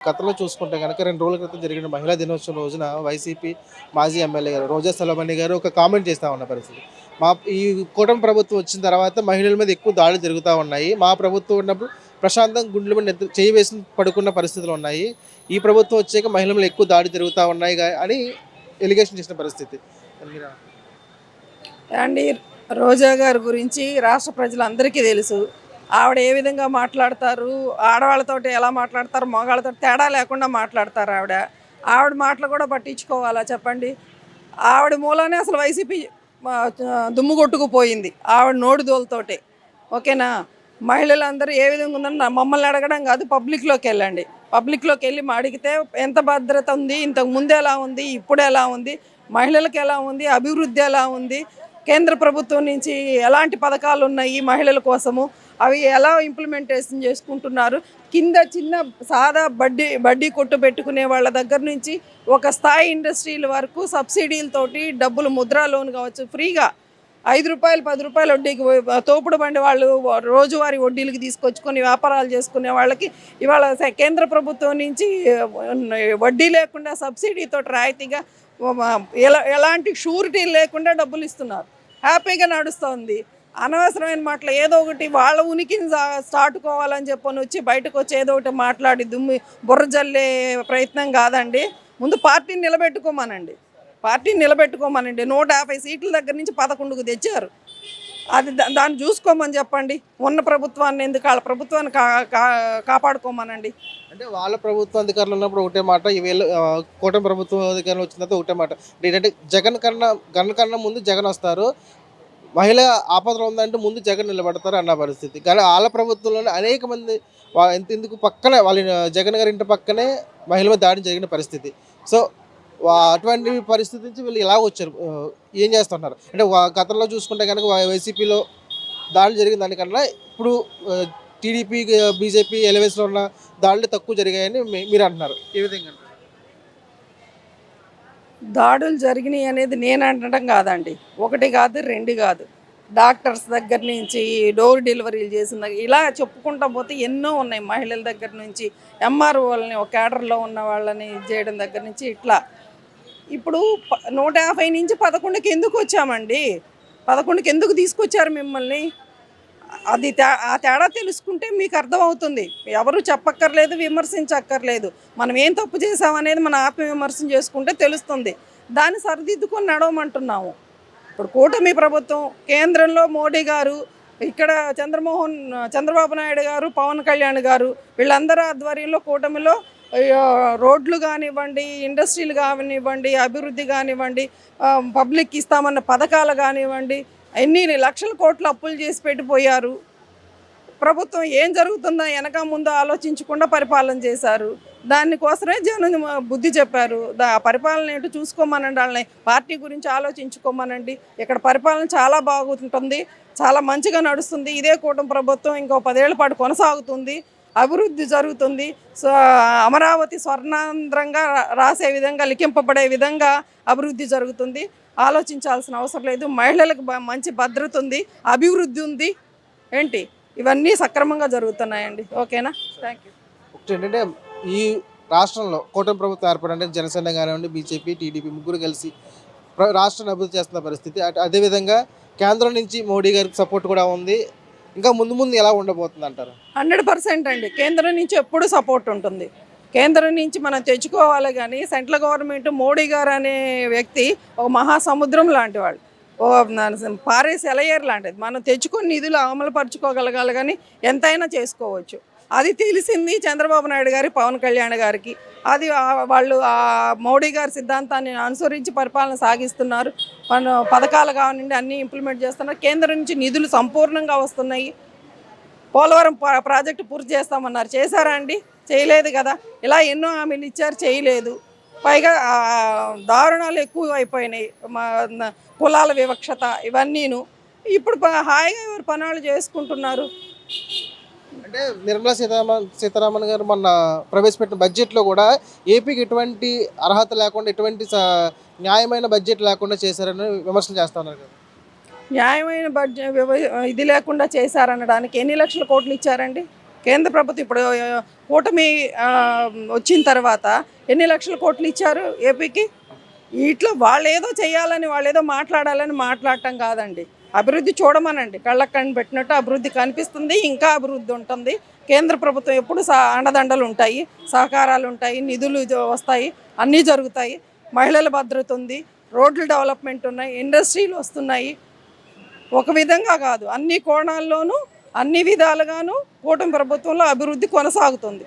గతంలో చూసుకుంటే గనక 2 రోజుల క్రితం జరిగిన మహిళా దినోత్సవం రోజున వైసీపీ మాజీ ఎమ్మెల్యే గారు రోజా సలమణి గారు ఒక కామెంట్ చేస్తా ఉన్న పరిస్థితి. మా ఈ కూటమి ప్రభుత్వం వచ్చిన తర్వాత మహిళల మీద ఎక్కువ దాడులు జరుగుతా ఉన్నాయి. మా ప్రభుత్వం ఉన్నప్పుడు ప్రశాంతంగా గుండెల మీద చేయి వేసి పడుకున్న పరిస్థితులు ఉన్నాయి. ఈ ప్రభుత్వం వచ్చాక మహిళల మీద ఎక్కువ దాడి జరుగుతా ఉన్నాయి అని ఎలిగేషన్ చేసిన పరిస్థితి. మీరా? అండి, రోజా గారి గురించి రాష్ట్ర ప్రజలందరికీ తెలుసు. ఆవిడ ఏ విధంగా మాట్లాడతారు, ఆడవాళ్ళతోటి ఎలా మాట్లాడతారు, మగవాళ్ళతో తేడా లేకుండా మాట్లాడతారు ఆవిడ. ఆవిడ మాటలు కూడా పట్టించుకోవాలా చెప్పండి? ఆవిడ మూలానే అసలు వైసీపీ దుమ్ము కొట్టుకుపోయింది ఆవిడ నోటి దోలతోటే. ఓకేనా? మహిళలందరూ ఏ విధంగా ఉందని మమ్మల్ని అడగడం కాదు, పబ్లిక్లోకి వెళ్ళండి. పబ్లిక్లోకి వెళ్ళి అడిగితే ఎంత భద్రత ఉంది, ఇంతకు ముందు ఎలా ఉంది, ఇప్పుడు ఎలా ఉంది, మహిళలకు ఎలా ఉంది, అభివృద్ధి ఎలా ఉంది, కేంద్ర ప్రభుత్వం నుంచి ఎలాంటి పథకాలు ఉన్నాయి మహిళల కోసము, అవి ఎలా ఇంప్లిమెంటేషన్ చేసుకుంటున్నారు, కింద చిన్న సాదా బడ్డీ కొట్టు పెట్టుకునే వాళ్ళ దగ్గర నుంచి ఒక స్థాయి ఇండస్ట్రీల వరకు సబ్సిడీలతోటి డబ్బులు, ముద్రా లోన్ కావచ్చు, ఫ్రీగా ₹5 ₹10 వడ్డీకి తోపుడు బండి వాళ్ళు రోజువారీ వడ్డీలకి తీసుకొచ్చుకొని వ్యాపారాలు చేసుకునే వాళ్ళకి ఇవాళ కేంద్ర ప్రభుత్వం నుంచి వడ్డీ లేకుండా సబ్సిడీతో రాయితీగా ఎలాంటి షూరిటీ లేకుండా డబ్బులు ఇస్తున్నారు. హ్యాపీగా నడుస్తుంది. అనవసరమైన మాటలు ఏదో ఒకటి వాళ్ళ ఉనికిని చాటుకోవాలని చెప్పని వచ్చి బయటకు వచ్చి ఏదో ఒకటి మాట్లాడి బుర్ర జల్లే ప్రయత్నం కాదండి. ముందు పార్టీని నిలబెట్టుకోమనండి. 150 సీట్ల దగ్గర నుంచి 11కు తెచ్చారు. అది దాన్ని చూసుకోమని చెప్పండి. ఉన్న ప్రభుత్వాన్ని ఎందుకు, వాళ్ళ ప్రభుత్వాన్ని కాపాడుకోమనండి. అంటే వాళ్ళ ప్రభుత్వం అధికారంలో ఉన్నప్పుడు ఒకటే మాట, ఈవేళ కూటమి ప్రభుత్వం అధికారంలో వచ్చిన తర్వాత ఒకటే మాట. ఏంటంటే జగన్ కన్నా ముందు జగన్ వస్తారు, మహిళ ఆపదలో ఉందంటే ముందు జగన్ నిలబడతారు అన్న పరిస్థితి. కానీ వాళ్ళ ప్రభుత్వంలోనే అనేక మంది ఎందుకు పక్కనే వాళ్ళ జగన్ గారి ఇంటి పక్కనే మహిళ మీద దాడి జరిగిన పరిస్థితి. సో అటువంటి పరిస్థితి నుంచి వీళ్ళు ఇలా వచ్చారు. ఏం చేస్తున్నారు అంటే గతంలో చూసుకుంటే కనుక వైసీపీలో దాడులు జరిగిన దానికన్నా ఇప్పుడు టీడీపీ బీజేపీ ఎలవేస్లో ఉన్న దాడులు తక్కువ జరిగాయని మీరు అంటున్నారు. ఏ విధంగా? దాడులు జరిగినాయి అనేది నేను అనడం కాదండి. 1 కాదు, 2 కాదు. డాక్టర్స్ దగ్గర నుంచి డోర్ డెలివరీలు చేసిన ఇలా చెప్పుకుంటా పోతే ఎన్నో ఉన్నాయి. మహిళల దగ్గర నుంచి ఎంఆర్ఓలని, ఒక క్యాడర్లో ఉన్న వాళ్ళని చేయడం దగ్గర నుంచి ఇట్లా ఇప్పుడు 150 నుంచి 11కి ఎందుకు వచ్చామండి? 11కి ఎందుకు తీసుకొచ్చారు మిమ్మల్ని? అది ఆ తేడా తెలుసుకుంటే మీకు అర్థమవుతుంది. ఎవరు చెప్పక్కర్లేదు, విమర్శించక్కర్లేదు. మనం ఏం తప్పు చేసామనేది మన ఆత్మవిమర్శన చేసుకుంటే తెలుస్తుంది. దాన్ని సరిదిద్దుకొని నడవమంటున్నాము. ఇప్పుడు కూటమి ప్రభుత్వం, కేంద్రంలో మోడీ గారు, ఇక్కడ చంద్రబాబు నాయుడు గారు, పవన్ కళ్యాణ్ గారు, వీళ్ళందరూ ఆధ్వర్యంలో కూటమిలో రోడ్లు కానివ్వండి, ఇండస్ట్రీలు కానివ్వండి, అభివృద్ధి కానివ్వండి, పబ్లిక్ ఇస్తామన్న పథకాలు కానివ్వండి, ఎన్ని లక్షల కోట్లు అప్పులు చేసి పెట్టిపోయారు. ప్రభుత్వం ఏం జరుగుతుందో వెనక ముందు ఆలోచించకుండా పరిపాలన చేశారు. దానికోసమే జనం బుద్ధి చెప్పారు. పరిపాలన ఏంటో చూసుకోమనండి, వాళ్ళని పార్టీ గురించి ఆలోచించుకోమనండి. ఇక్కడ పరిపాలన చాలా బాగుంటుంది, చాలా మంచిగా నడుస్తుంది. ఇదే కూటమి ప్రభుత్వం ఇంకో 10 ఏళ్ల పాటు కొనసాగుతుంది, అభివృద్ధి జరుగుతుంది. సో అమరావతి స్వర్ణాంధ్రంగా రాసే విధంగా, లిఖింపబడే విధంగా అభివృద్ధి జరుగుతుంది. ఆలోచించాల్సిన అవసరం లేదు. మహిళలకు మంచి భద్రత ఉంది, అభివృద్ధి ఉంది. ఏంటి ఇవన్నీ సక్రమంగా జరుగుతున్నాయండి. ఓకేనా? Thank you. ఏంటంటే ఈ రాష్ట్రంలో కూటమి ప్రభుత్వం ఏర్పడంటే జనసేన కానివ్వండి, బీజేపీ, టీడీపీ ముగ్గురు కలిసి రాష్ట్రాన్ని అభివృద్ధి చేస్తున్న పరిస్థితి. అదేవిధంగా కేంద్రం నుంచి మోడీ గారికి సపోర్ట్ కూడా ఉంది. ఇంకా ముందు ముందు ఎలా ఉండబోతుంది అంటారు? 100% అండి. కేంద్రం నుంచి ఎప్పుడు సపోర్ట్ ఉంటుంది. కేంద్రం నుంచి మనం తెచ్చుకోవాలి. కానీ సెంట్రల్ గవర్నమెంట్, మోడీ గారు అనే వ్యక్తి ఒక మహాసముద్రం లాంటి వాళ్ళు, పారే సెలయేరు లాంటిది. మనం తెచ్చుకొని నిధులు అమలుపరుచుకోగలగాలి, కానీ ఎంతైనా చేసుకోవచ్చు. అది తెలిసింది చంద్రబాబు నాయుడు గారి, పవన్ కళ్యాణ్ గారికి. అది వాళ్ళు మోడీ గారి సిద్ధాంతాన్ని అనుసరించి పరిపాలన సాగిస్తున్నారు. మన పథకాలు కానివ్వండి అన్నీ ఇంప్లిమెంట్ చేస్తున్నారు. కేంద్రం నుంచి నిధులు సంపూర్ణంగా వస్తున్నాయి. పోలవరం ప్రాజెక్టు పూర్తి చేస్తామన్నారు, చేశారా అండి? చేయలేదు కదా. ఇలా ఎన్నో హామీలు ఇచ్చారు, చేయలేదు. పైగా దారుణాలు ఎక్కువ అయిపోయినాయి, కులాల వివక్షత ఇవన్నీను. ఇప్పుడు హాయిగా ఎవరు పనులు చేసుకుంటున్నారు. అంటే నిర్మలా సీతారామన్ గారు మొన్న ప్రవేశపెట్టిన బడ్జెట్లో కూడా ఏపీకి ఎటువంటి అర్హత లేకుండా, ఎటువంటి న్యాయమైన బడ్జెట్ లేకుండా చేశారని విమర్శలు చేస్తూ ఉన్నారు కదా. న్యాయమైన బడ్జెట్ ఇది లేకుండా చేశారనడానికి ఎన్ని లక్షల కోట్లు ఇచ్చారండి? కేంద్ర ప్రభుత్వం ఇప్పుడు కూటమి వచ్చిన తర్వాత ఎన్ని లక్షల కోట్లు ఇచ్చారు ఏపీకి? ఇట్లా వాళ్ళు ఏదో చేయాలని వాళ్ళు ఏదో మాట్లాడాలని మాట్లాడటం కాదండి. అభివృద్ధి చూడమనండి, కళ్ళకు కన్ను పెట్టినట్టు అభివృద్ధి కనిపిస్తుంది, ఇంకా అభివృద్ధి ఉంటుంది. కేంద్ర ప్రభుత్వం ఎప్పుడు అండదండలు ఉంటాయి, సహకారాలు ఉంటాయి, నిధులు వస్తాయి, అన్నీ జరుగుతాయి. మహిళల భద్రత ఉంది, రోడ్లు డెవలప్మెంట్ ఉన్నాయి, ఇండస్ట్రీలు వస్తున్నాయి. ఒక విధంగా కాదు, అన్ని కోణాల్లోనూ అన్ని విధాలుగాను కూటమి ప్రభుత్వంలో అభివృద్ధి కొనసాగుతుంది.